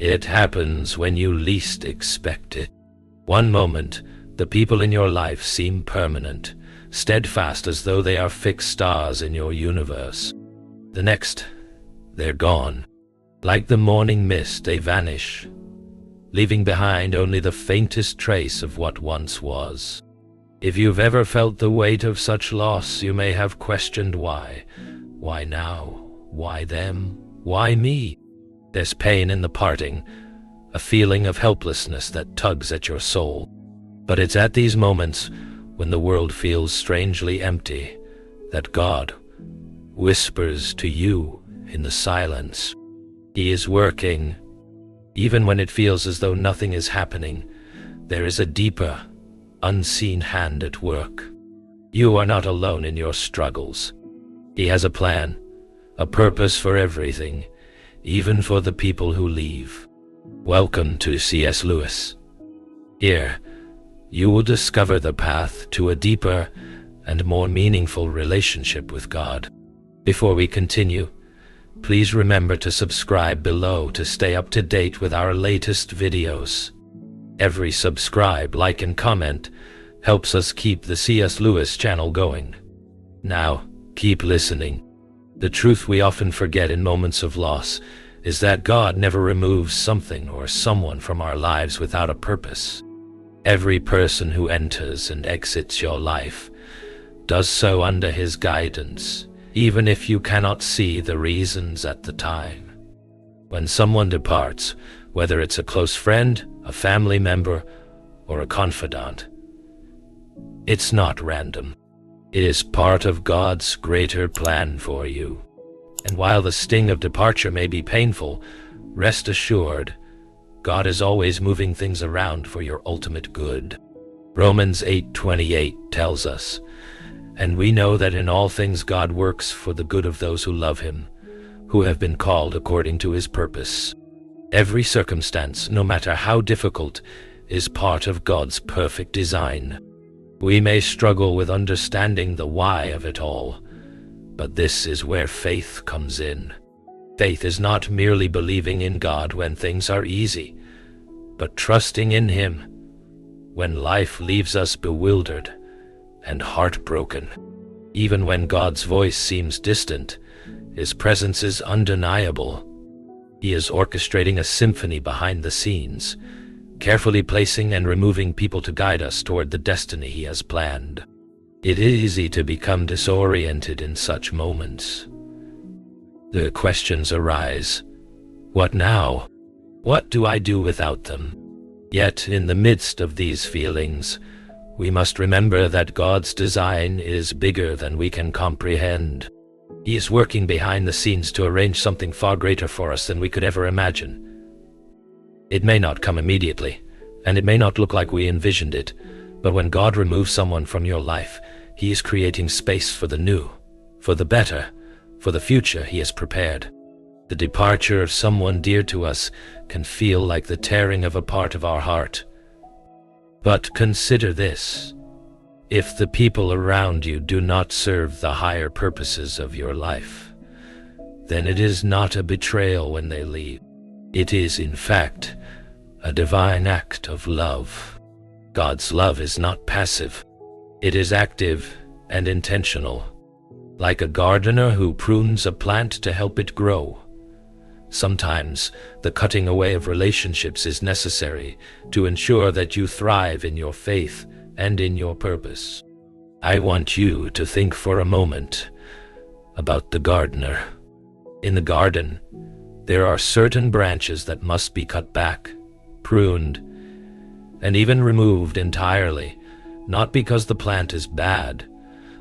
It happens when you least expect it. One moment, the people in your life seem permanent, steadfast as though they are fixed stars in your universe. The next, they're gone. Like the morning mist, they vanish, leaving behind only the faintest trace of what once was. If you've ever felt the weight of such loss, you may have questioned why. Why now? Why them? Why me? There's pain in the parting, a feeling of helplessness that tugs at your soul. But it's at these moments, when the world feels strangely empty, that God whispers to you in the silence. He is working. Even when it feels as though nothing is happening, there is a deeper, unseen hand at work. You are not alone in your struggles. He has a plan, a purpose for everything, even for the people who leave. Welcome to C.S. Lewis. Here, you will discover the path to a deeper and more meaningful relationship with God. Before we continue, please remember to subscribe below to stay up to date with our latest videos. Every subscribe, like, and comment helps us keep the C.S. Lewis channel going. Now, keep listening. The truth we often forget in moments of loss is that God never removes something or someone from our lives without a purpose. Every person who enters and exits your life does so under His guidance, even if you cannot see the reasons at the time. When someone departs, whether it's a close friend, a family member, or a confidant, it's not random. It is part of God's greater plan for you. And while the sting of departure may be painful, rest assured, God is always moving things around for your ultimate good. Romans 8:28 tells us, "And we know that in all things God works for the good of those who love Him, who have been called according to His purpose." Every circumstance, no matter how difficult, is part of God's perfect design. We may struggle with understanding the why of it all, but this is where faith comes in. Faith is not merely believing in God when things are easy, but trusting in Him when life leaves us bewildered and heartbroken. Even when God's voice seems distant, His presence is undeniable. He is orchestrating a symphony behind the scenes, carefully placing and removing people to guide us toward the destiny He has planned. It is easy to become disoriented in such moments. The questions arise. What now? What do I do without them? Yet, in the midst of these feelings, we must remember that God's design is bigger than we can comprehend. He is working behind the scenes to arrange something far greater for us than we could ever imagine. It may not come immediately, and it may not look like we envisioned it, but when God removes someone from your life, He is creating space for the new, for the better, for the future He has prepared. The departure of someone dear to us can feel like the tearing of a part of our heart. But consider this: if the people around you do not serve the higher purposes of your life, then it is not a betrayal when they leave. It is, in fact, a divine act of love. God's love is not passive. It is active and intentional, like a gardener who prunes a plant to help it grow. Sometimes the cutting away of relationships is necessary to ensure that you thrive in your faith and in your purpose. I want you to think for a moment about the gardener. In the garden, there are certain branches that must be cut back, pruned, and even removed entirely, not because the plant is bad,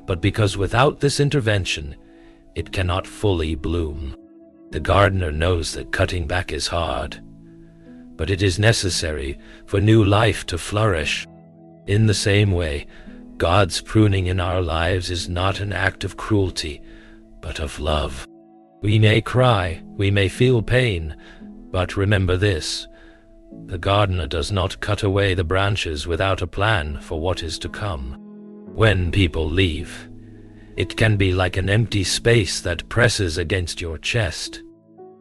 but because without this intervention, it cannot fully bloom. The gardener knows that cutting back is hard, but it is necessary for new life to flourish. In the same way, God's pruning in our lives is not an act of cruelty, but of love. We may cry, we may feel pain, but remember this: the gardener does not cut away the branches without a plan for what is to come. When people leave, it can be like an empty space that presses against your chest.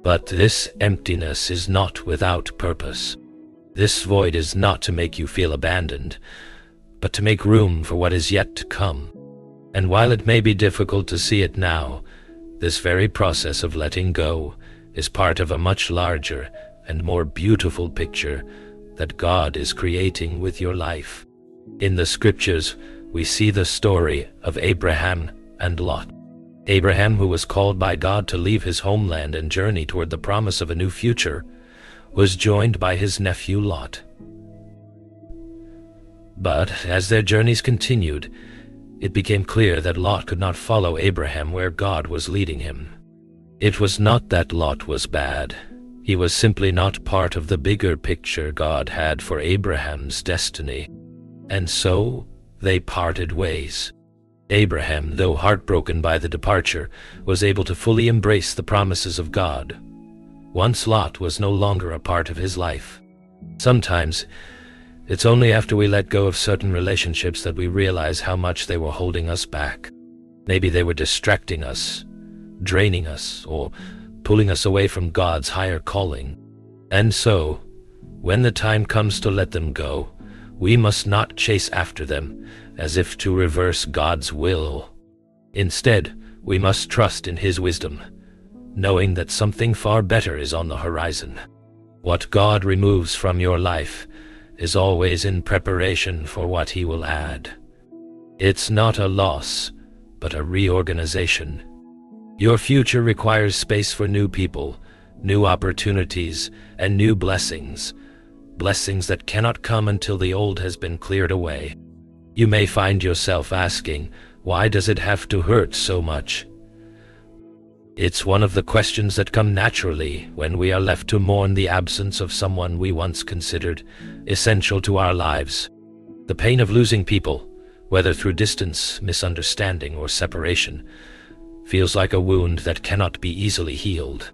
But this emptiness is not without purpose. This void is not to make you feel abandoned, but to make room for what is yet to come. And while it may be difficult to see it now, this very process of letting go is part of a much larger and more beautiful picture that God is creating with your life. In the scriptures, we see the story of Abraham and Lot. Abraham, who was called by God to leave his homeland and journey toward the promise of a new future, was joined by his nephew Lot. But as their journeys continued, it became clear that Lot could not follow Abraham where God was leading him. It was not that Lot was bad. He was simply not part of the bigger picture God had for Abraham's destiny. And so they parted ways. Abraham, though heartbroken by the departure, was able to fully embrace the promises of God. Once Lot was no longer a part of his life. Sometimes, it's only after we let go of certain relationships that we realize how much they were holding us back. Maybe they were distracting us, draining us, or pulling us away from God's higher calling. And so, when the time comes to let them go, we must not chase after them as if to reverse God's will. Instead, we must trust in His wisdom, knowing that something far better is on the horizon. What God removes from your life is always in preparation for what He will add. It's not a loss, but a reorganization. Your future requires space for new people, new opportunities, and new blessings. Blessings that cannot come until the old has been cleared away. You may find yourself asking, why does it have to hurt so much? It's one of the questions that come naturally when we are left to mourn the absence of someone we once considered essential to our lives. The pain of losing people, whether through distance, misunderstanding, or separation, feels like a wound that cannot be easily healed.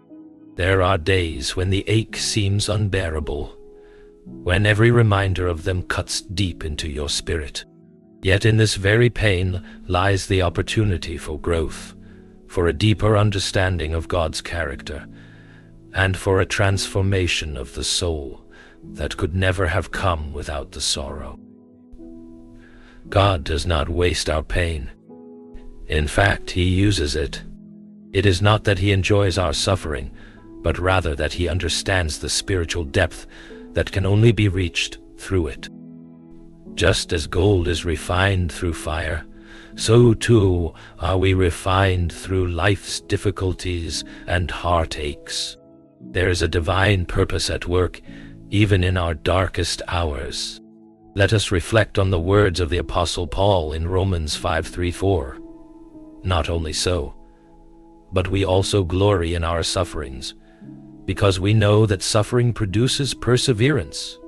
There are days when the ache seems unbearable, when every reminder of them cuts deep into your spirit. Yet in this very pain lies the opportunity for growth, for a deeper understanding of God's character, and for a transformation of the soul that could never have come without the sorrow. God does not waste our pain. In fact, He uses it. It is not that He enjoys our suffering, but rather that He understands the spiritual depth that can only be reached through it. Just as gold is refined through fire, so too are we refined through life's difficulties and heartaches. There is a divine purpose at work, even in our darkest hours. Let us reflect on the words of the Apostle Paul in Romans 5:3-4. Not only so, but we also glory in our sufferings, because we know that suffering produces perseverance,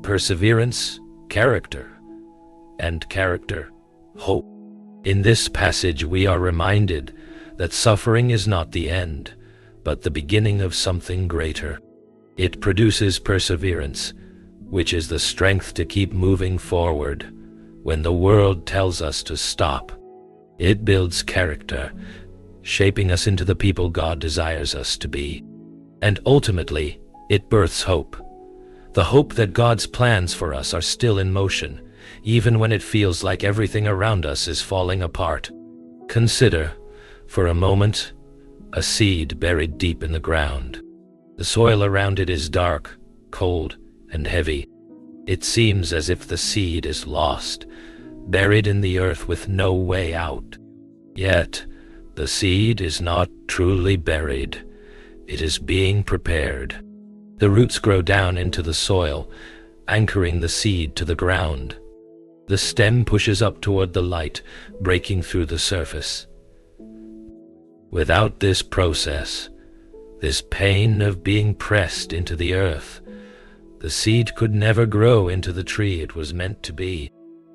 perseverance, character, and character, hope. In this passage we are reminded that suffering is not the end, but the beginning of something greater. It produces perseverance, which is the strength to keep moving forward when the world tells us to stop. It builds character, shaping us into the people God desires us to be. And ultimately, it births hope. The hope that God's plans for us are still in motion, even when it feels like everything around us is falling apart. Consider, for a moment, a seed buried deep in the ground. The soil around it is dark, cold, and heavy. It seems as if the seed is lost, buried in the earth with no way out. Yet, the seed is not truly buried. It is being prepared. The roots grow down into the soil, anchoring the seed to the ground. The stem pushes up toward the light, breaking through the surface. Without this process, this pain of being pressed into the earth, the seed could never grow into the tree it was meant to be.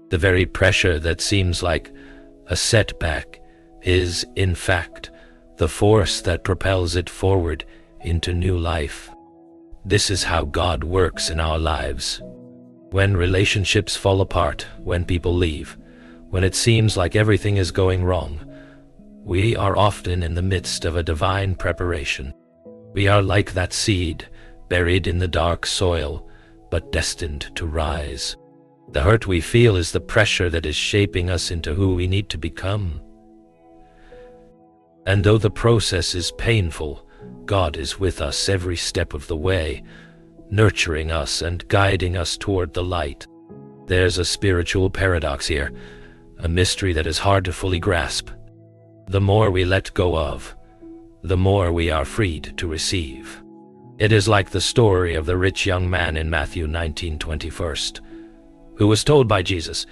The very pressure that seems like a setback is, in fact, the force that propels it forward into new life. This is how God works in our lives. When relationships fall apart, when people leave, when it seems like everything is going wrong, we are often in the midst of a divine preparation. We are like that seed, buried in the dark soil, but destined to rise. The hurt we feel is the pressure that is shaping us into who we need to become. And though the process is painful, God is with us every step of the way, nurturing us and guiding us toward the light. There's a spiritual paradox here, a mystery that is hard to fully grasp. The more we let go of, the more we are freed to receive. It is like the story of the rich young man in Matthew 19:21, who was told by Jesus,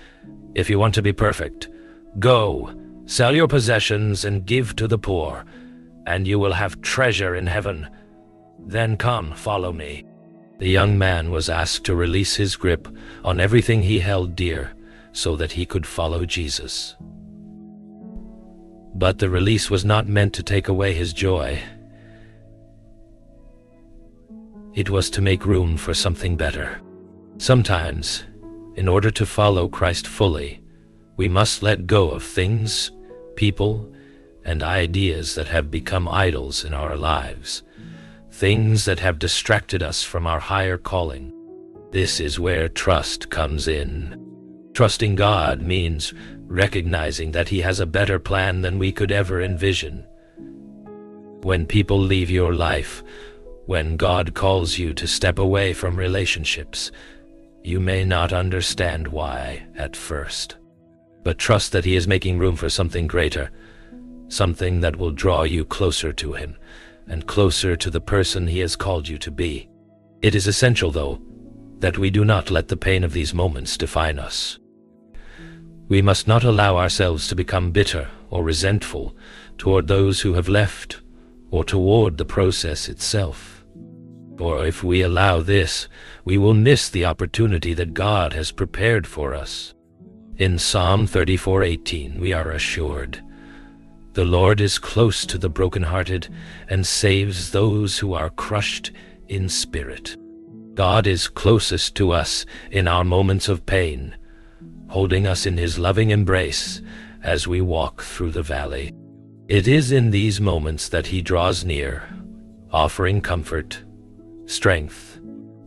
"If you want to be perfect, go, sell your possessions and give to the poor, and you will have treasure in heaven. Then come, follow me." The young man was asked to release his grip on everything he held dear so that he could follow Jesus. But the release was not meant to take away his joy. It was to make room for something better. Sometimes, in order to follow Christ fully, we must let go of things, people, and ideas that have become idols in our lives, things that have distracted us from our higher calling. This is where trust comes in. Trusting God means recognizing that He has a better plan than we could ever envision. When people leave your life, when God calls you to step away from relationships, you may not understand why at first, but trust that He is making room for something greater, something that will draw you closer to Him and closer to the person He has called you to be. It is essential, though, that we do not let the pain of these moments define us. We must not allow ourselves to become bitter or resentful toward those who have left or toward the process itself. For if we allow this, we will miss the opportunity that God has prepared for us. In Psalm 34:18, we are assured, "The Lord is close to the brokenhearted and saves those who are crushed in spirit." God is closest to us in our moments of pain, holding us in His loving embrace as we walk through the valley. It is in these moments that He draws near, offering comfort, strength,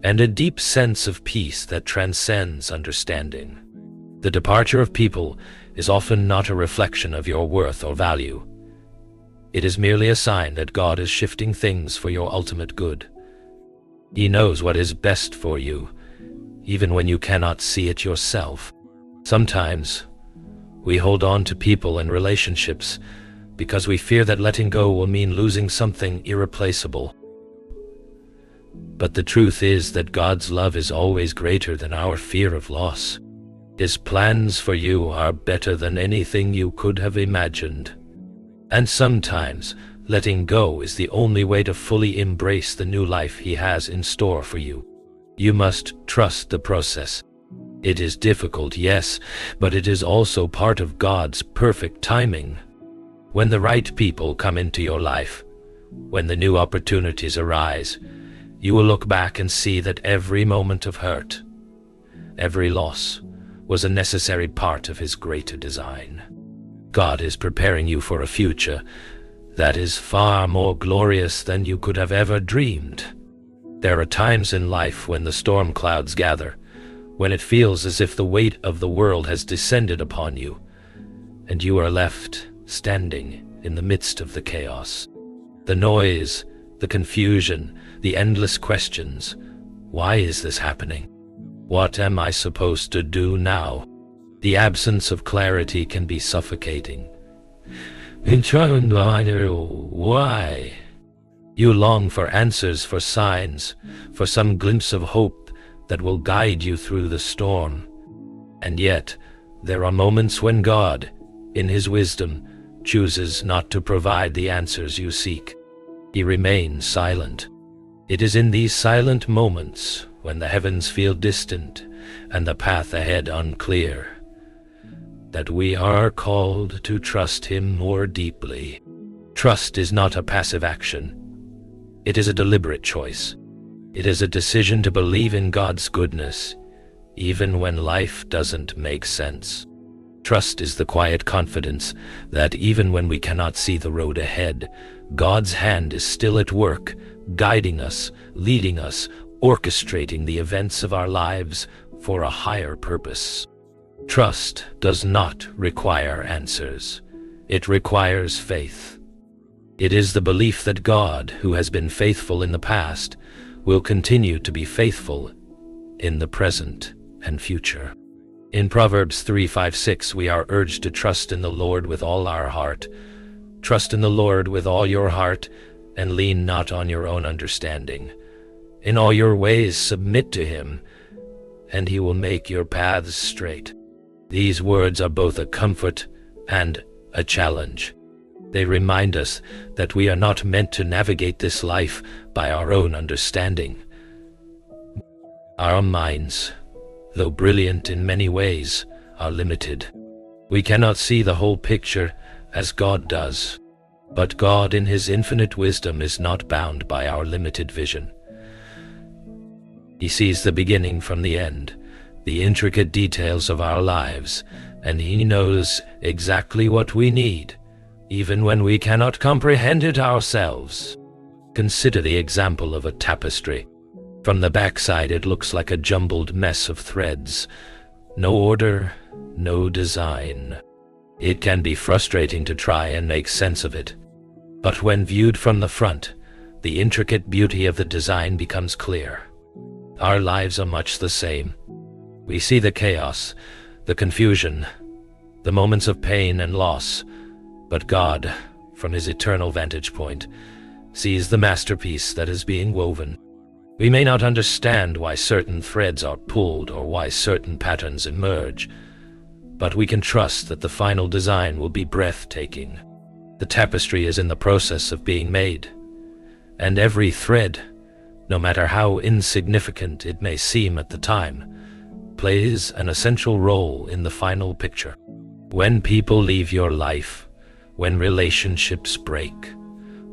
and a deep sense of peace that transcends understanding. The departure of people is often not a reflection of your worth or value. It is merely a sign that God is shifting things for your ultimate good. He knows what is best for you, even when you cannot see it yourself. Sometimes, we hold on to people and relationships because we fear that letting go will mean losing something irreplaceable. But the truth is that God's love is always greater than our fear of loss. His plans for you are better than anything you could have imagined. And sometimes, letting go is the only way to fully embrace the new life He has in store for you. You must trust the process. It is difficult, yes, but it is also part of God's perfect timing. When the right people come into your life, when the new opportunities arise, you will look back and see that every moment of hurt, every loss, was a necessary part of His greater design. God is preparing you for a future that is far more glorious than you could have ever dreamed. There are times in life when the storm clouds gather, when it feels as if the weight of the world has descended upon you, and you are left standing in the midst of the chaos. The noise, the confusion, the endless questions. Why is this happening? What am I supposed to do now? The absence of clarity can be suffocating. Why? You long for answers, for signs, for some glimpse of hope that will guide you through the storm. And yet, there are moments when God, in His wisdom, chooses not to provide the answers you seek. He remains silent. It is in these silent moments, when the heavens feel distant and the path ahead unclear, that we are called to trust Him more deeply. Trust is not a passive action. It is a deliberate choice. It is a decision to believe in God's goodness, even when life doesn't make sense. Trust is the quiet confidence that even when we cannot see the road ahead, God's hand is still at work, guiding us, leading us, orchestrating the events of our lives for a higher purpose. Trust does not require answers. It requires faith. It is the belief that God, who has been faithful in the past, will continue to be faithful in the present and future. In Proverbs 3:5-6, we are urged to trust in the Lord with all our heart. Trust in the Lord with all your heart, and lean not on your own understanding. In all your ways submit to him, and he will make your paths straight. These words are both a comfort and a challenge. They remind us that we are not meant to navigate this life by our own understanding. Our minds, though brilliant in many ways, are limited. We cannot see the whole picture as God does, but God in his infinite wisdom is not bound by our limited vision. He sees the beginning from the end, the intricate details of our lives, and he knows exactly what we need, even when we cannot comprehend it ourselves. Consider the example of a tapestry. From the backside it looks like a jumbled mess of threads. No order, no design. It can be frustrating to try and make sense of it. But when viewed from the front, the intricate beauty of the design becomes clear. Our lives are much the same. We see the chaos, the confusion, the moments of pain and loss, but God, from his eternal vantage point, sees the masterpiece that is being woven. We may not understand why certain threads are pulled or why certain patterns emerge, but we can trust that the final design will be breathtaking. The tapestry is in the process of being made, and every thread, no matter how insignificant it may seem at the time, plays an essential role in the final picture. When people leave your life, when relationships break,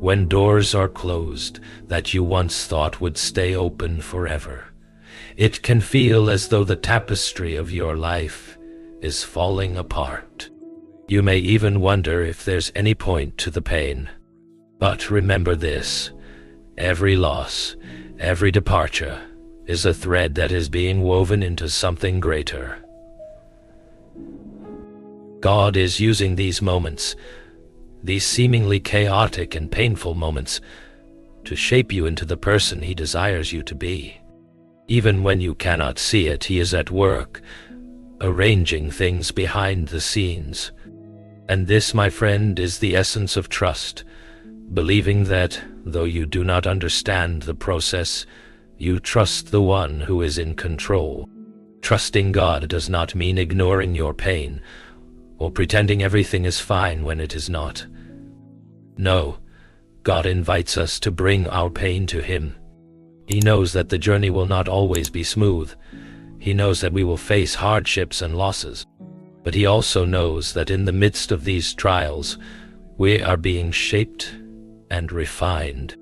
when doors are closed that you once thought would stay open forever, it can feel as though the tapestry of your life is falling apart. You may even wonder if there's any point to the pain. But remember this: every loss, every departure, is a thread that is being woven into something greater. God is using these moments, these seemingly chaotic and painful moments, to shape you into the person he desires you to be. Even when you cannot see it, he is at work, arranging things behind the scenes. And this, my friend, is the essence of trust, believing that, though you do not understand the process, you trust the one who is in control. Trusting God does not mean ignoring your pain, or pretending everything is fine when it is not. No, God invites us to bring our pain to him. He knows that the journey will not always be smooth. He knows that we will face hardships and losses. But he also knows that in the midst of these trials, we are being shaped and refined.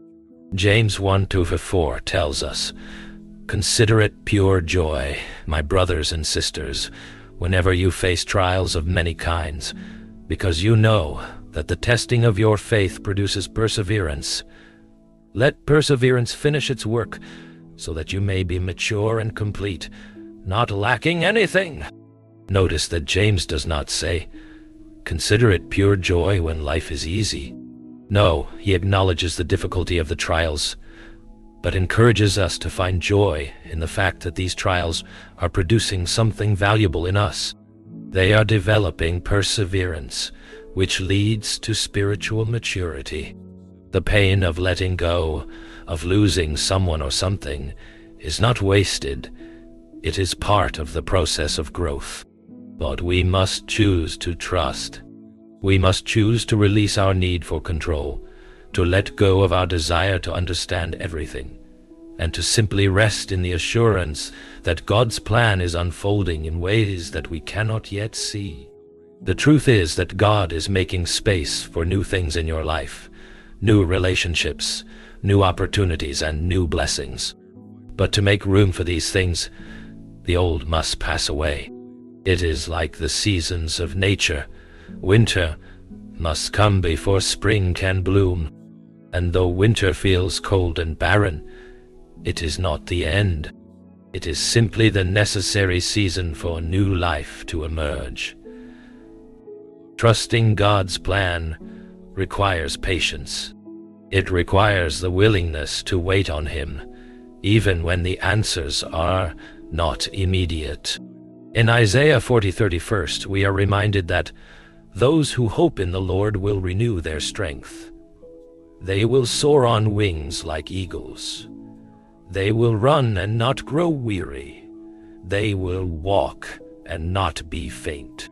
James 1:2-4 tells us, "Consider it pure joy, my brothers and sisters, whenever you face trials of many kinds, because you know that the testing of your faith produces perseverance. Let perseverance finish its work, so that you may be mature and complete, not lacking anything." Notice that James does not say, "Consider it pure joy when life is easy." No, he acknowledges the difficulty of the trials, but encourages us to find joy in the fact that these trials are producing something valuable in us. They are developing perseverance, which leads to spiritual maturity. The pain of letting go, of losing someone or something, is not wasted. It is part of the process of growth. But we must choose to trust. We must choose to release our need for control, to let go of our desire to understand everything, and to simply rest in the assurance that God's plan is unfolding in ways that we cannot yet see. The truth is that God is making space for new things in your life, new relationships, new opportunities, and new blessings. But to make room for these things, the old must pass away. It is like the seasons of nature. Winter must come before spring can bloom. And though winter feels cold and barren, it is not the end. It is simply the necessary season for new life to emerge. Trusting God's plan requires patience. It requires the willingness to wait on Him, even when the answers are not immediate. In Isaiah 40:31, we are reminded that those who hope in the Lord will renew their strength. They will soar on wings like eagles. They will run and not grow weary. They will walk and not be faint.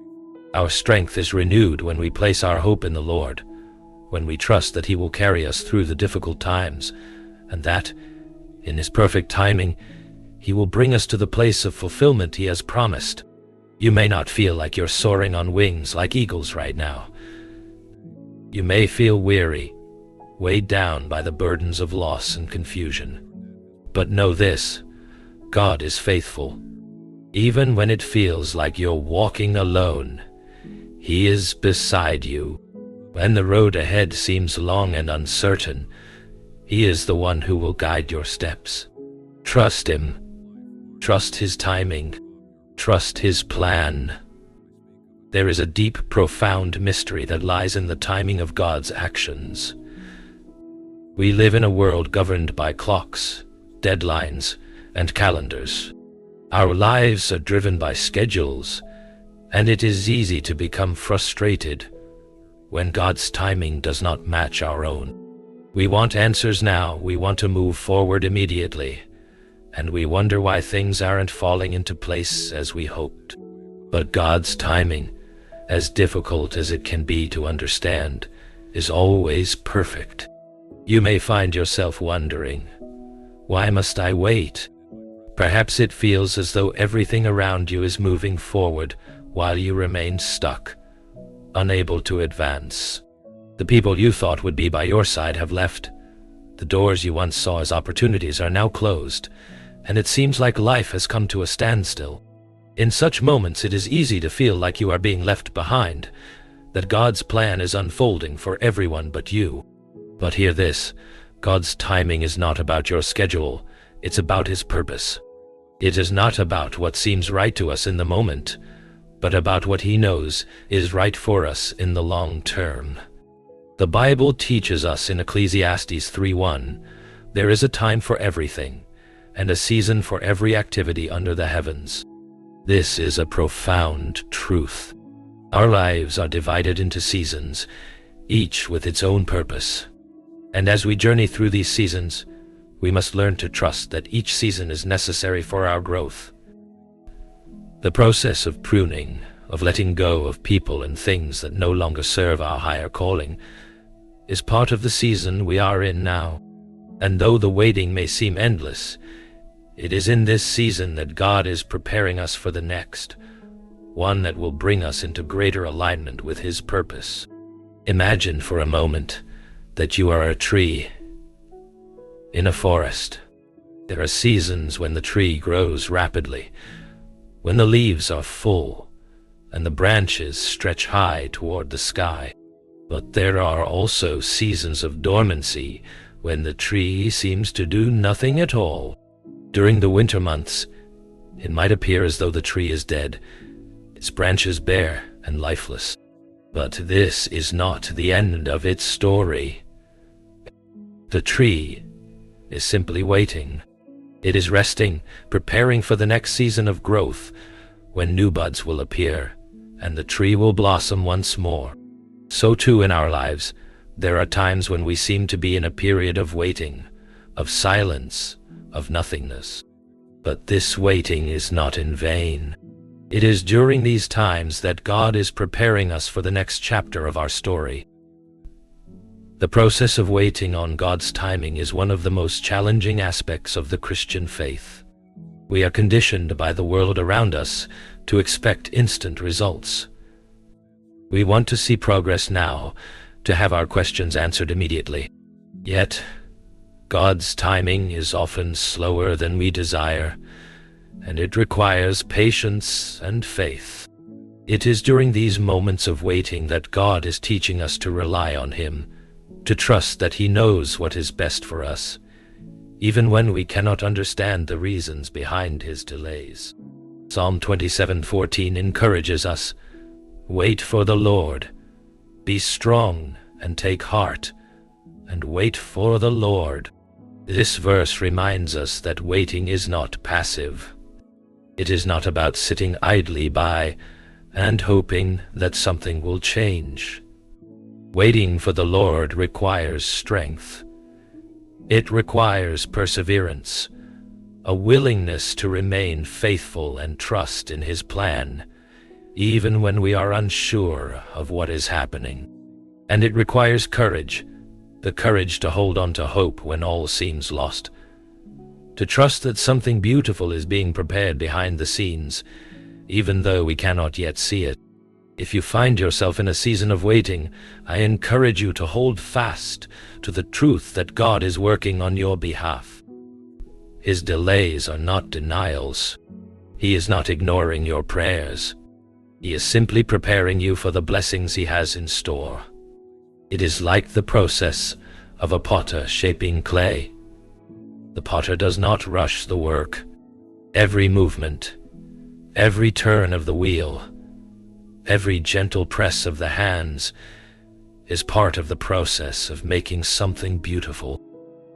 Our strength is renewed when we place our hope in the Lord, when we trust that He will carry us through the difficult times, and that, in His perfect timing, He will bring us to the place of fulfillment He has promised. You may not feel like you're soaring on wings like eagles right now. You may feel weary, weighed down by the burdens of loss and confusion. But know this, God is faithful. Even when it feels like you're walking alone, He is beside you. When the road ahead seems long and uncertain, He is the one who will guide your steps. Trust Him. Trust His timing. Trust His plan. There is a deep, profound mystery that lies in the timing of God's actions. We live in a world governed by clocks, deadlines, and calendars. Our lives are driven by schedules, and it is easy to become frustrated when God's timing does not match our own. We want answers now, we want to move forward immediately, and we wonder why things aren't falling into place as we hoped. But God's timing, as difficult as it can be to understand, is always perfect. You may find yourself wondering, why must I wait? Perhaps it feels as though everything around you is moving forward while you remain stuck, unable to advance. The people you thought would be by your side have left. The doors you once saw as opportunities are now closed, and it seems like life has come to a standstill. In such moments, it is easy to feel like you are being left behind, that God's plan is unfolding for everyone but you. But hear this, God's timing is not about your schedule, it's about His purpose. It is not about what seems right to us in the moment, but about what He knows is right for us in the long term. The Bible teaches us in Ecclesiastes 3:1, there is a time for everything, and a season for every activity under the heavens. This is a profound truth. Our lives are divided into seasons, each with its own purpose. And as we journey through these seasons, we must learn to trust that each season is necessary for our growth. The process of pruning, of letting go of people and things that no longer serve our higher calling, is part of the season we are in now. And though the waiting may seem endless, it is in this season that God is preparing us for the next, one that will bring us into greater alignment with His purpose. Imagine for a moment that you are a tree in a forest. There are seasons when the tree grows rapidly, when the leaves are full and the branches stretch high toward the sky. But there are also seasons of dormancy when the tree seems to do nothing at all. During the winter months, it might appear as though the tree is dead, its branches bare and lifeless. But this is not the end of its story. The tree is simply waiting. It is resting, preparing for the next season of growth, when new buds will appear, and the tree will blossom once more. So too in our lives, there are times when we seem to be in a period of waiting, of silence, of nothingness. But this waiting is not in vain. It is during these times that God is preparing us for the next chapter of our story. The process of waiting on God's timing is one of the most challenging aspects of the Christian faith. We are conditioned by the world around us to expect instant results. We want to see progress now, to have our questions answered immediately. Yet, God's timing is often slower than we desire, and it requires patience and faith. It is during these moments of waiting that God is teaching us to rely on Him, to trust that He knows what is best for us, even when we cannot understand the reasons behind His delays. Psalm 27:14 encourages us, "Wait for the Lord. Be strong and take heart, and wait for the Lord." This verse reminds us that waiting is not passive. It is not about sitting idly by and hoping that something will change. Waiting for the Lord requires strength. It requires perseverance, a willingness to remain faithful and trust in His plan, even when we are unsure of what is happening. And it requires courage, the courage to hold on to hope when all seems lost, to trust that something beautiful is being prepared behind the scenes, even though we cannot yet see it. If you find yourself in a season of waiting, I encourage you to hold fast to the truth that God is working on your behalf. His delays are not denials. He is not ignoring your prayers. He is simply preparing you for the blessings He has in store. It is like the process of a potter shaping clay. The potter does not rush the work. Every movement, every turn of the wheel, every gentle press of the hands is part of the process of making something beautiful.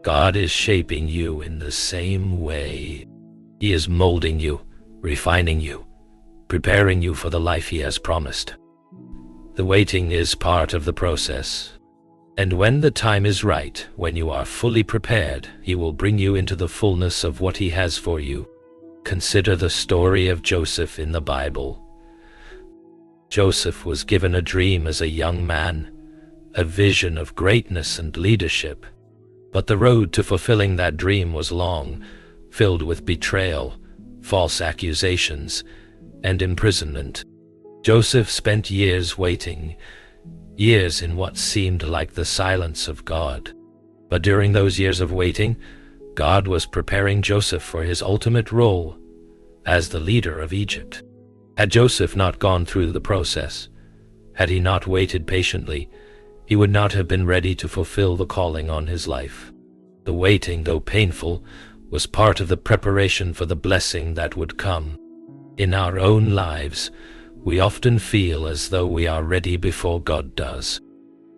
God is shaping you in the same way. He is molding you, refining you, preparing you for the life He has promised. The waiting is part of the process. And when the time is right, when you are fully prepared, He will bring you into the fullness of what He has for you. Consider the story of Joseph in the Bible. Joseph was given a dream as a young man, a vision of greatness and leadership. But the road to fulfilling that dream was long, filled with betrayal, false accusations, and imprisonment. Joseph spent years waiting, years in what seemed like the silence of God. But during those years of waiting, God was preparing Joseph for his ultimate role as the leader of Egypt. Had Joseph not gone through the process, had he not waited patiently, he would not have been ready to fulfill the calling on his life. The waiting, though painful, was part of the preparation for the blessing that would come. In our own lives, we often feel as though we are ready before God does.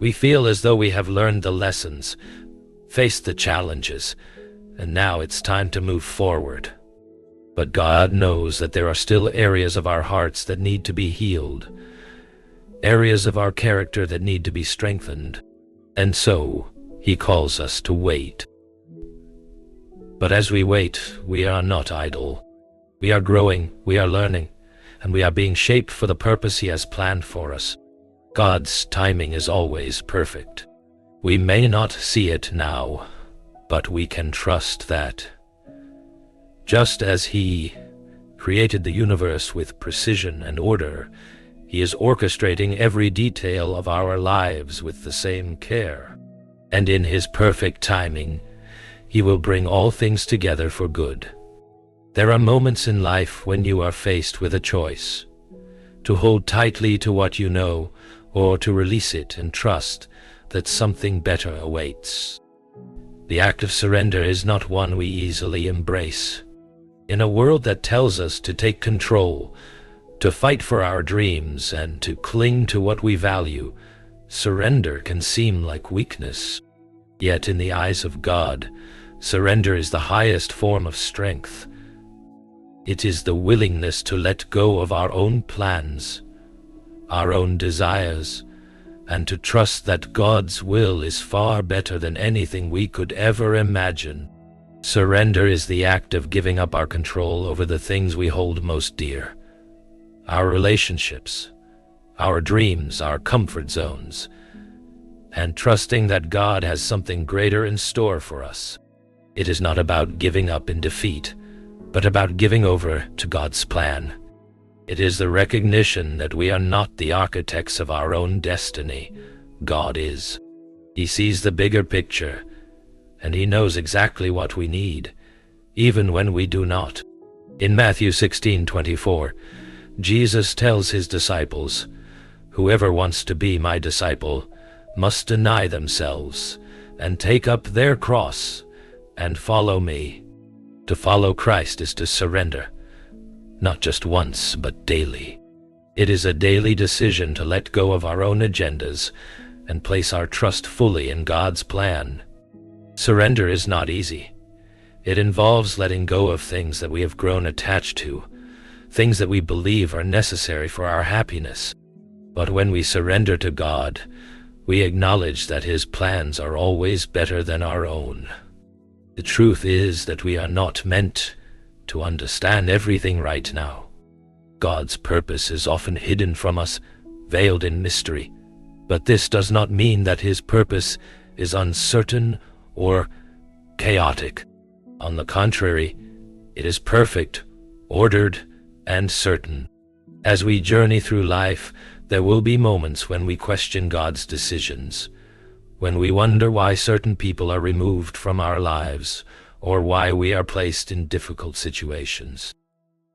We feel as though we have learned the lessons, faced the challenges, and now it's time to move forward. But God knows that there are still areas of our hearts that need to be healed, areas of our character that need to be strengthened, and so He calls us to wait. But as we wait, we are not idle. We are growing, we are learning, and we are being shaped for the purpose He has planned for us. God's timing is always perfect. We may not see it now, but we can trust that. Just as He created the universe with precision and order, He is orchestrating every detail of our lives with the same care. And in His perfect timing, He will bring all things together for good. There are moments in life when you are faced with a choice: to hold tightly to what you know, or to release it and trust that something better awaits. The act of surrender is not one we easily embrace. In a world that tells us to take control, to fight for our dreams, and to cling to what we value, surrender can seem like weakness. Yet in the eyes of God, surrender is the highest form of strength. It is the willingness to let go of our own plans, our own desires, and to trust that God's will is far better than anything we could ever imagine. Surrender is the act of giving up our control over the things we hold most dear: our relationships, our dreams, our comfort zones, and trusting that God has something greater in store for us. It is not about giving up in defeat, but about giving over to God's plan. It is the recognition that we are not the architects of our own destiny. God is. He sees the bigger picture, and He knows exactly what we need, even when we do not. In Matthew 16:24, Jesus tells His disciples, "Whoever wants to be my disciple must deny themselves and take up their cross and follow me. To follow Christ is to surrender, not just once, but daily. It is a daily decision to let go of our own agendas and place our trust fully in God's plan. Surrender is not easy. It involves letting go of things that we have grown attached to, things that we believe are necessary for our happiness. But when we surrender to God, we acknowledge that His plans are always better than our own. The truth is that we are not meant to understand everything right now. God's purpose is often hidden from us, veiled in mystery. But this does not mean that His purpose is uncertain or chaotic. On the contrary, it is perfect, ordered, and certain. As we journey through life, there will be moments when we question God's decisions, when we wonder why certain people are removed from our lives, or why we are placed in difficult situations.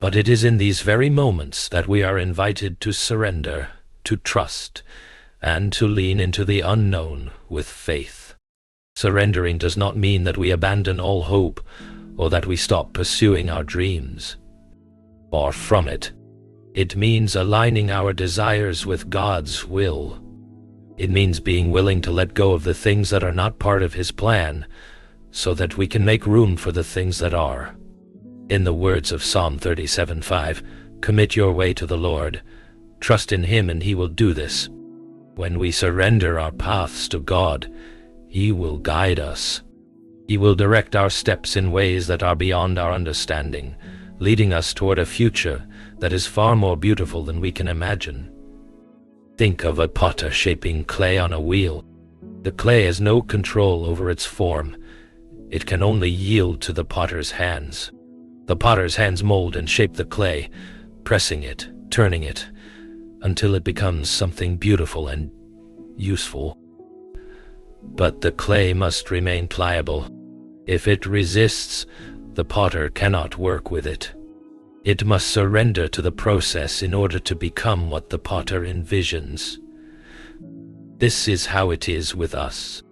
But it is in these very moments that we are invited to surrender, to trust, and to lean into the unknown with faith. Surrendering does not mean that we abandon all hope or that we stop pursuing our dreams. Far from it. It means aligning our desires with God's will. It means being willing to let go of the things that are not part of His plan, so that we can make room for the things that are. In the words of Psalm 37:5, "Commit your way to the Lord. Trust in Him and He will do this." When we surrender our paths to God, He will guide us. He will direct our steps in ways that are beyond our understanding, leading us toward a future that is far more beautiful than we can imagine. Think of a potter shaping clay on a wheel. The clay has no control over its form. It can only yield to the potter's hands. The potter's hands mold and shape the clay, pressing it, turning it, until it becomes something beautiful and useful. But the clay must remain pliable. If it resists, the potter cannot work with it. It must surrender to the process in order to become what the potter envisions. This is how it is with us.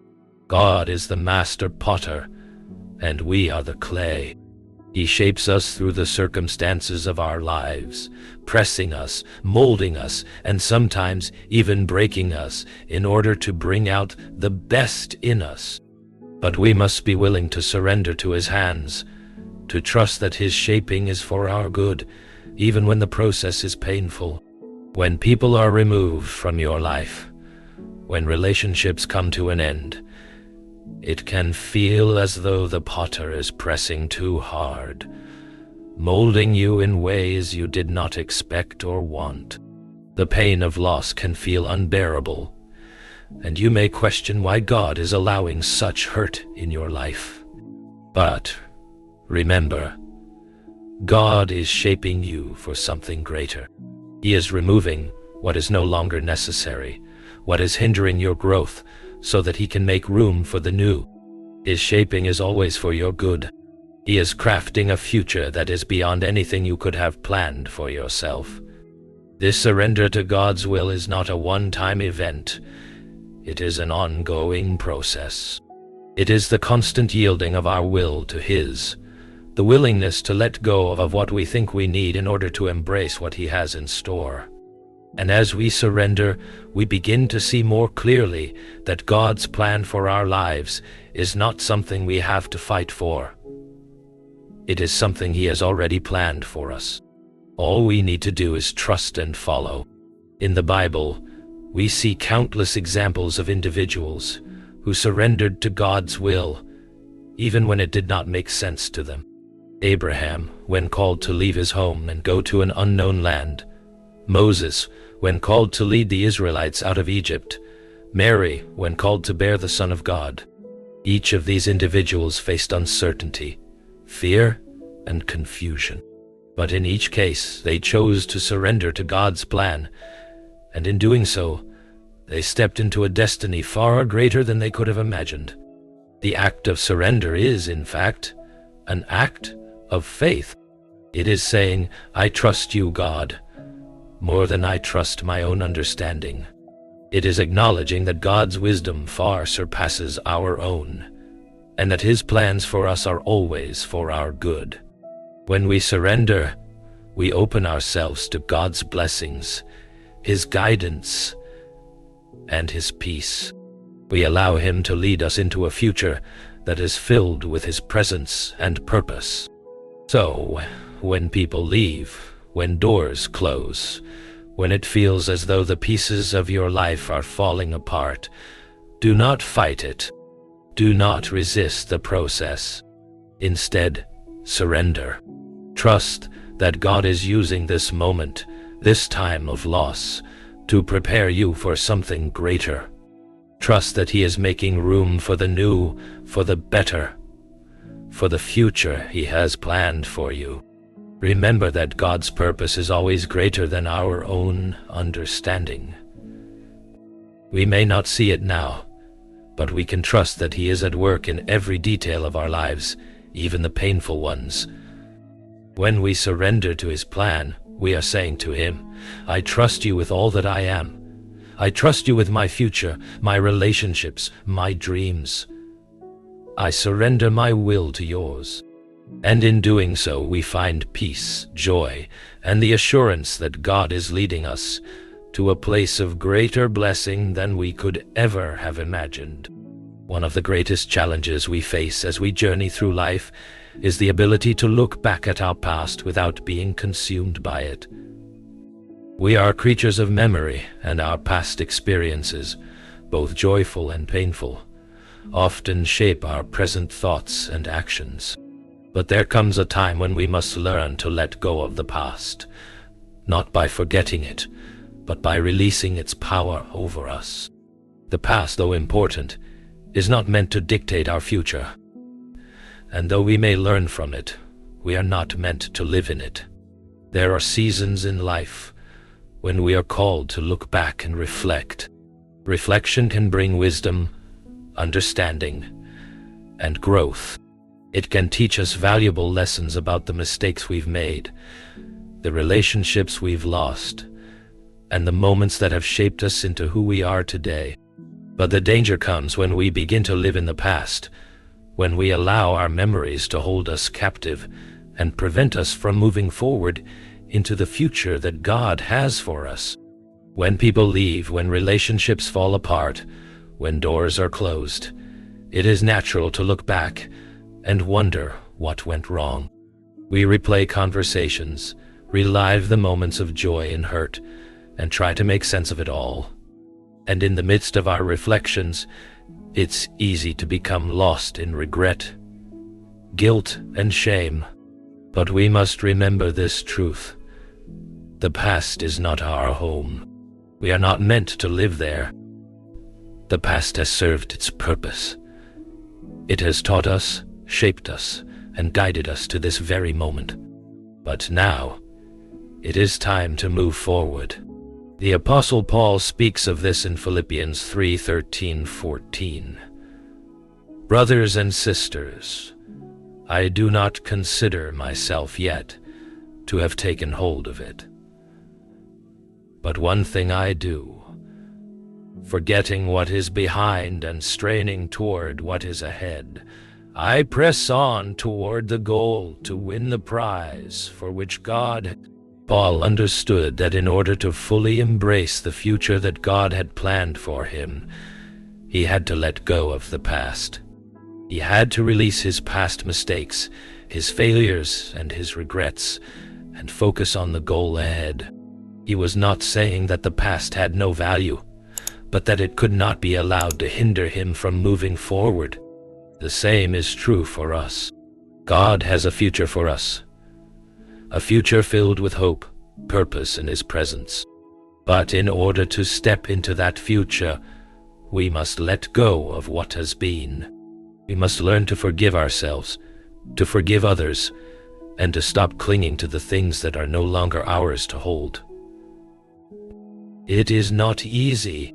God is the master potter, and we are the clay. He shapes us through the circumstances of our lives, pressing us, molding us, and sometimes even breaking us in order to bring out the best in us. But we must be willing to surrender to His hands, to trust that His shaping is for our good, even when the process is painful. When people are removed from your life, when relationships come to an end, it can feel as though the potter is pressing too hard, molding you in ways you did not expect or want. The pain of loss can feel unbearable, and you may question why God is allowing such hurt in your life. But remember, God is shaping you for something greater. He is removing what is no longer necessary, what is hindering your growth, so that He can make room for the new. His shaping is always for your good. He is crafting a future that is beyond anything you could have planned for yourself. This surrender to God's will is not a one-time event. It is an ongoing process. It is the constant yielding of our will to His, the willingness to let go of what we think we need in order to embrace what He has in store. And as we surrender, we begin to see more clearly that God's plan for our lives is not something we have to fight for. It is something He has already planned for us. All we need to do is trust and follow. In the Bible, we see countless examples of individuals who surrendered to God's will, even when it did not make sense to them. Abraham, when called to leave his home and go to an unknown land. Moses, when called to lead the Israelites out of Egypt. Mary, when called to bear the Son of God. Each of these individuals faced uncertainty, fear, and confusion. But in each case, they chose to surrender to God's plan, and in doing so, they stepped into a destiny far greater than they could have imagined. The act of surrender is, in fact, an act of faith. It is saying, "I trust you, God, more than I trust my own understanding." It is acknowledging that God's wisdom far surpasses our own, and that His plans for us are always for our good. When we surrender, we open ourselves to God's blessings, His guidance, and His peace. We allow Him to lead us into a future that is filled with His presence and purpose. So, when people leave, when doors close, when it feels as though the pieces of your life are falling apart, do not fight it. Do not resist the process. Instead, surrender. Trust that God is using this moment, this time of loss, to prepare you for something greater. Trust that He is making room for the new, for the better, for the future He has planned for you. Remember that God's purpose is always greater than our own understanding. We may not see it now, but we can trust that He is at work in every detail of our lives, even the painful ones. When we surrender to His plan, we are saying to Him, I trust You with all that I am. I trust You with my future, my relationships, my dreams. I surrender my will to Yours. And in doing so, we find peace, joy, and the assurance that God is leading us to a place of greater blessing than we could ever have imagined. One of the greatest challenges we face as we journey through life is the ability to look back at our past without being consumed by it. We are creatures of memory, and our past experiences, both joyful and painful, often shape our present thoughts and actions. But there comes a time when we must learn to let go of the past, not by forgetting it, but by releasing its power over us. The past, though important, is not meant to dictate our future. And though we may learn from it, we are not meant to live in it. There are seasons in life when we are called to look back and reflect. Reflection can bring wisdom, understanding, and growth. It can teach us valuable lessons about the mistakes we've made, the relationships we've lost, and the moments that have shaped us into who we are today. But the danger comes when we begin to live in the past, when we allow our memories to hold us captive and prevent us from moving forward into the future that God has for us. When people leave, when relationships fall apart, when doors are closed, it is natural to look back and wonder what went wrong. We replay conversations, relive the moments of joy and hurt, and try to make sense of it all. And in the midst of our reflections, it's easy to become lost in regret, guilt, and shame. But we must remember this truth. The past is not our home. We are not meant to live there. The past has served its purpose. It has taught us, shaped us, and guided us to this very moment. But now, it is time to move forward. The Apostle Paul speaks of this in Philippians 3:13-14. Brothers and sisters, I do not consider myself yet to have taken hold of it. But one thing I do, forgetting what is behind and straining toward what is ahead, I press on toward the goal to win the prize for which God. Paul understood that in order to fully embrace the future that God had planned for him, he had to let go of the past. He had to release his past mistakes, his failures, and his regrets, and focus on the goal ahead. He was not saying that the past had no value, but that it could not be allowed to hinder him from moving forward. The same is true for us. God has a future for us, a future filled with hope, purpose, and His presence. But in order to step into that future, we must let go of what has been. We must learn to forgive ourselves, to forgive others, and to stop clinging to the things that are no longer ours to hold. It is not easy.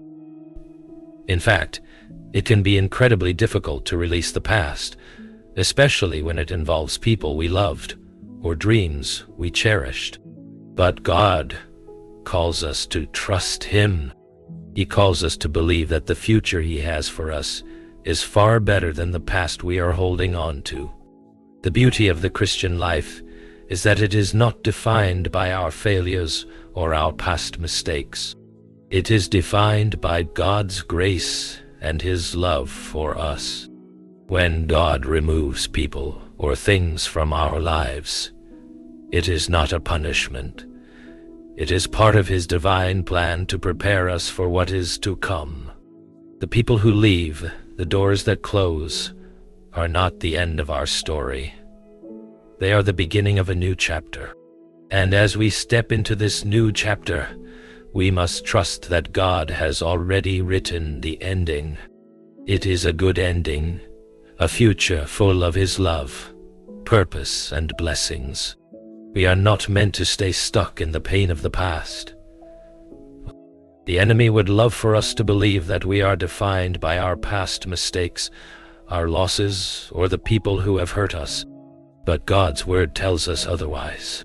In fact, it can be incredibly difficult to release the past, especially when it involves people we loved or dreams we cherished. But God calls us to trust Him. He calls us to believe that the future He has for us is far better than the past we are holding on to. The beauty of the Christian life is that it is not defined by our failures or our past mistakes. It is defined by God's grace and His love for us. When God removes people or things from our lives, it is not a punishment. It is part of His divine plan to prepare us for what is to come. The people who leave, the doors that close, are not the end of our story. They are the beginning of a new chapter. And as we step into this new chapter, we must trust that God has already written the ending. It is a good ending, a future full of His love, purpose, and blessings. We are not meant to stay stuck in the pain of the past. The enemy would love for us to believe that we are defined by our past mistakes, our losses, or the people who have hurt us. But God's word tells us otherwise.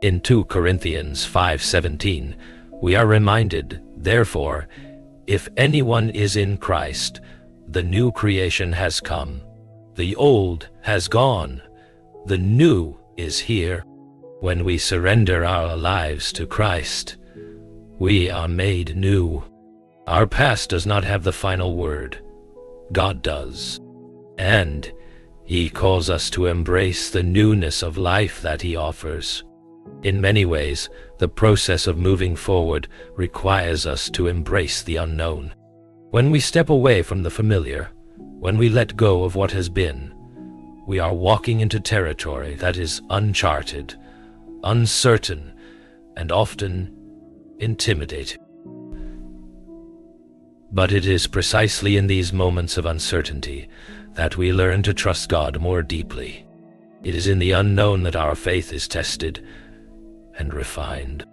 In 2 Corinthians 5:17, we are reminded, therefore, if anyone is in Christ, the new creation has come. The old has gone. The new is here. When we surrender our lives to Christ, we are made new. Our past does not have the final word. God does. And He calls us to embrace the newness of life that He offers. In many ways, the process of moving forward requires us to embrace the unknown. When we step away from the familiar, when we let go of what has been, we are walking into territory that is uncharted, uncertain, and often intimidating. But it is precisely in these moments of uncertainty that we learn to trust God more deeply. It is in the unknown that our faith is tested and refined.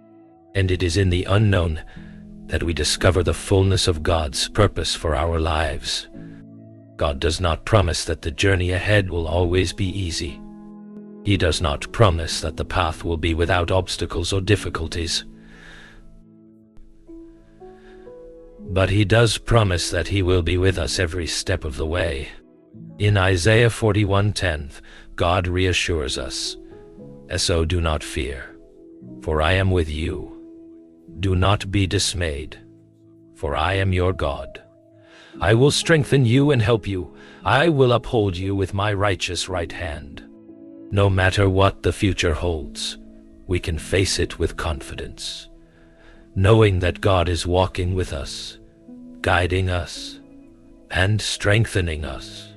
And it is in the unknown that we discover the fullness of God's purpose for our lives. God does not promise that the journey ahead will always be easy. He does not promise that the path will be without obstacles or difficulties. But He does promise that He will be with us every step of the way. In Isaiah 41:10, God reassures us, "So do not fear, for I am with you. Do not be dismayed, for I am your God. I will strengthen you and help you. I will uphold you with my righteous right hand." No matter what the future holds, we can face it with confidence, knowing that God is walking with us, guiding us, and strengthening us.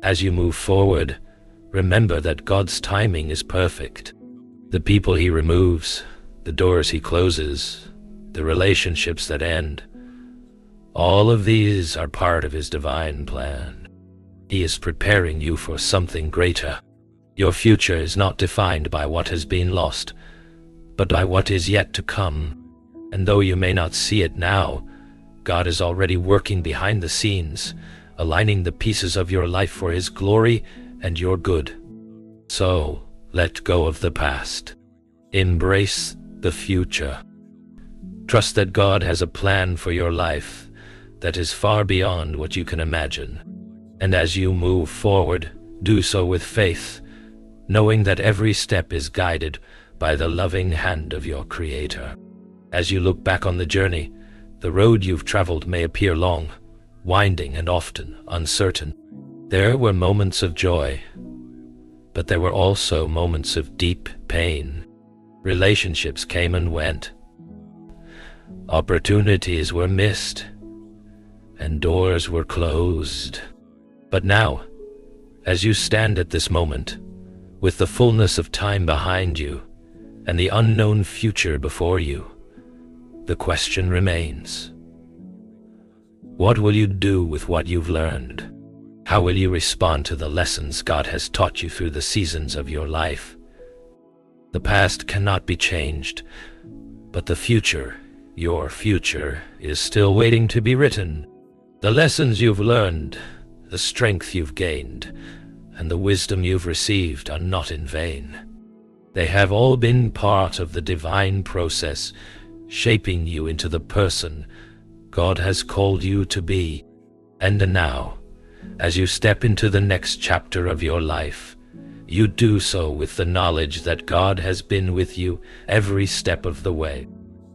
As you move forward, remember that God's timing is perfect. The people He removes, the doors He closes, the relationships that end, all of these are part of His divine plan. He is preparing you for something greater. Your future is not defined by what has been lost, but by what is yet to come. And though you may not see it now, God is already working behind the scenes, aligning the pieces of your life for His glory and your good. So, let go of the past. Embrace the future. Trust that God has a plan for your life that is far beyond what you can imagine. And as you move forward, do so with faith, knowing that every step is guided by the loving hand of your Creator. As you look back on the journey, the road you've traveled may appear long, winding, and often uncertain. There were moments of joy, but there were also moments of deep pain. Relationships came and went. Opportunities were missed, and doors were closed. But now, as you stand at this moment, with the fullness of time behind you and the unknown future before you, the question remains: what will you do with what you've learned? How will you respond to the lessons God has taught you through the seasons of your life? The past cannot be changed, but the future, your future, is still waiting to be written. The lessons you've learned, the strength you've gained, and the wisdom you've received are not in vain. They have all been part of the divine process, shaping you into the person God has called you to be. And now, as you step into the next chapter of your life, you do so with the knowledge that God has been with you every step of the way.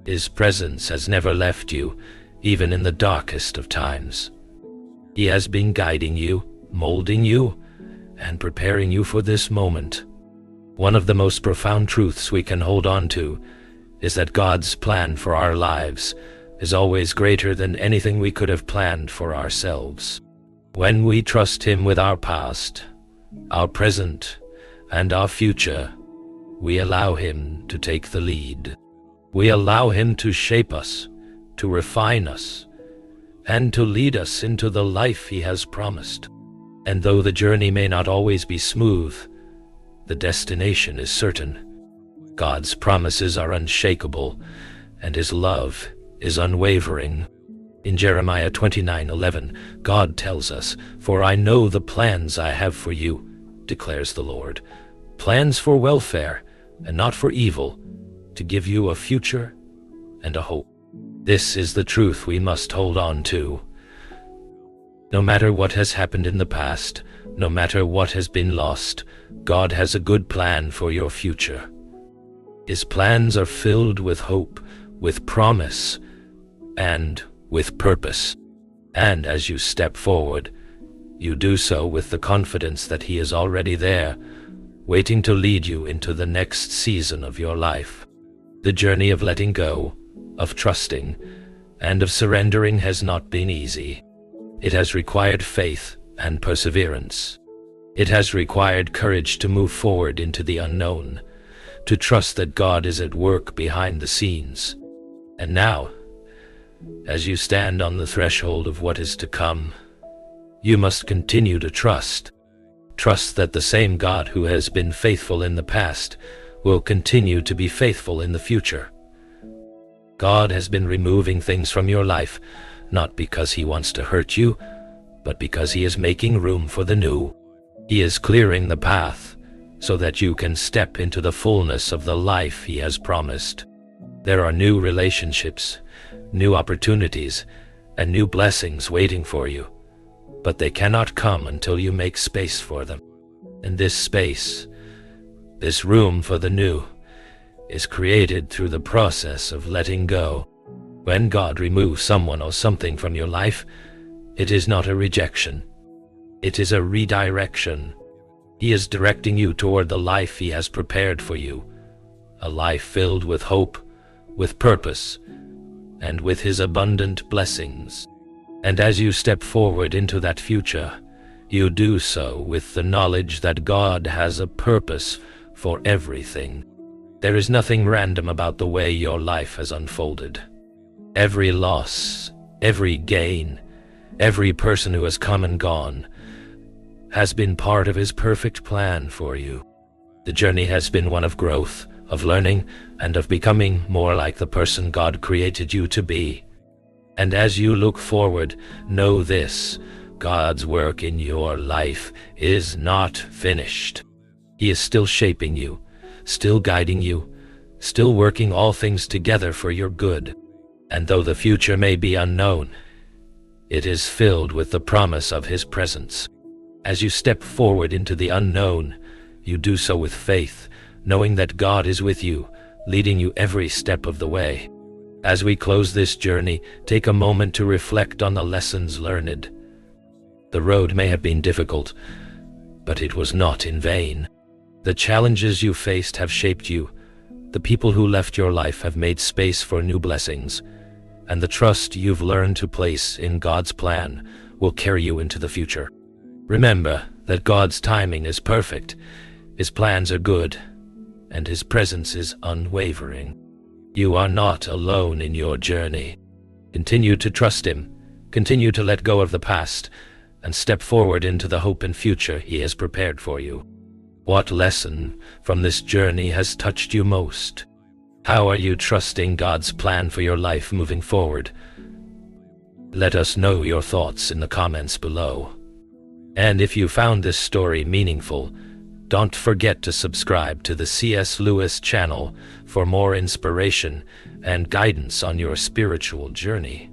His presence has never left you, even in the darkest of times. He has been guiding you, molding you, and preparing you for this moment. One of the most profound truths we can hold on to is that God's plan for our lives is always greater than anything we could have planned for ourselves. When we trust Him with our past, our present, and our future, we allow Him to take the lead. We allow Him to shape us, to refine us, and to lead us into the life He has promised. And though the journey may not always be smooth, the destination is certain. God's promises are unshakable, and His love is unwavering. In Jeremiah 29:11, God tells us, "For I know the plans I have for you, declares the Lord, plans for welfare and not for evil, to give you a future and a hope." This is the truth we must hold on to. No matter what has happened in the past, no matter what has been lost, God has a good plan for your future. His plans are filled with hope, with promise, and with purpose. And as you step forward, you do so with the confidence that He is already there, waiting to lead you into the next season of your life. The journey of letting go, of trusting, and of surrendering has not been easy. It has required faith and perseverance. It has required courage to move forward into the unknown, to trust that God is at work behind the scenes. And now, as you stand on the threshold of what is to come, you must continue to trust. Trust that the same God who has been faithful in the past will continue to be faithful in the future. God has been removing things from your life, not because He wants to hurt you, but because He is making room for the new. He is clearing the path so that you can step into the fullness of the life He has promised. There are new relationships, new opportunities, and new blessings waiting for you, but they cannot come until you make space for them. And this space, this room for the new, is created through the process of letting go. When God removes someone or something from your life, it is not a rejection. It is a redirection. He is directing you toward the life He has prepared for you, a life filled with hope, with purpose, and with His abundant blessings. And as you step forward into that future, you do so with the knowledge that God has a purpose for everything. There is nothing random about the way your life has unfolded. Every loss, every gain, every person who has come and gone has been part of His perfect plan for you. The journey has been one of growth, of learning, and of becoming more like the person God created you to be. And as you look forward, know this: God's work in your life is not finished. He is still shaping you, still guiding you, still working all things together for your good. And though the future may be unknown, it is filled with the promise of His presence. As you step forward into the unknown, you do so with faith, knowing that God is with you, leading you every step of the way. As we close this journey, take a moment to reflect on the lessons learned. The road may have been difficult, but it was not in vain. The challenges you faced have shaped you. The people who left your life have made space for new blessings, and the trust you've learned to place in God's plan will carry you into the future. Remember that God's timing is perfect, His plans are good, and His presence is unwavering. You are not alone in your journey. Continue to trust Him, continue to let go of the past, and step forward into the hope and future He has prepared for you. What lesson from this journey has touched you most? How are you trusting God's plan for your life moving forward? Let us know your thoughts in the comments below. And if you found this story meaningful, don't forget to subscribe to the C.S. Lewis channel for more inspiration and guidance on your spiritual journey.